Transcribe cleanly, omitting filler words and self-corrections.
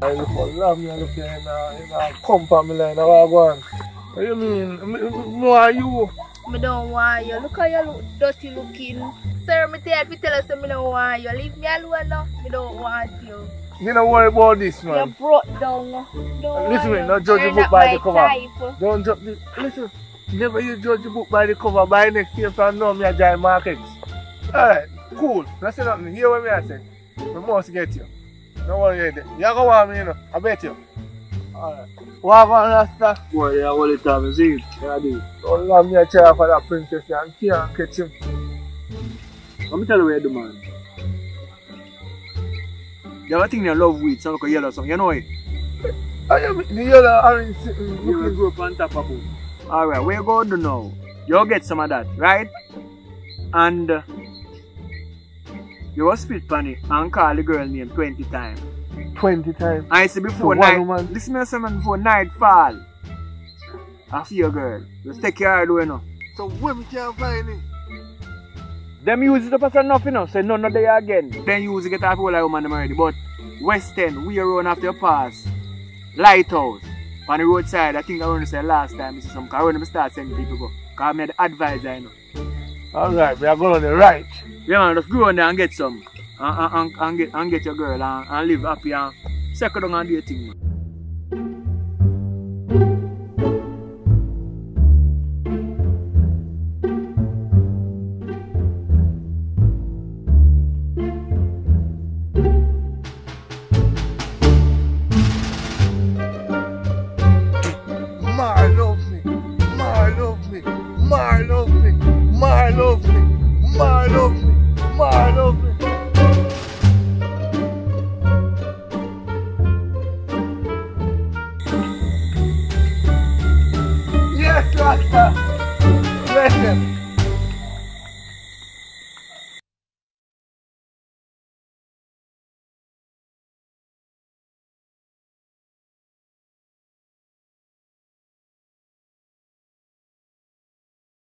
I look for love, me look in a compound me like what go on. What you mean? Me want you. I don't want you. Look how you look dirty looking. Sir, me tell you I don't want you. Leave me alone now. I don't want you. You don't worry about this, man. You broke down. Listen to me, don't judge a book by the cover. Don't judge the... Listen, never you judge a book by the cover. By next year, from now, me a giant markets. Alright, cool. That's nothing. Hear what me I say. We must get you. Don't worry about it. You go want me, you know. I bet you. Alright. Walk on, Rasta. Boy, you hold it up, see it. Yeah, do. Don't let me a try for that princess and can't catch him. Let me tell you what you do, man. You have a thing you love with, some like a yellow song, you know it? The yellow orange You go up on top of it. Alright, what you going to do now? You get some of that, right? And you will spit on it and call the girl name 20 times. 20 times? I see before night. Listen to me before nightfall. I see your girl. Just take your hard way now. So when we can't find it? Them use it up as enough, you know, say none of there again. Then use it get off all like woman already. But West End, we run after your pass. Lighthouse. On the roadside, I think I want to say last time, I see some car when I start sending people go. Because I made the advisor, you know. Alright, we are going on the right. Yeah man, just go on there and get some. And get your girl and live happy and settle down and do your thing, man. Mar love me, Mar love me, Mar love me, Mar love me, Mar love me, Mar love me. Yes, Rasta. Bless him.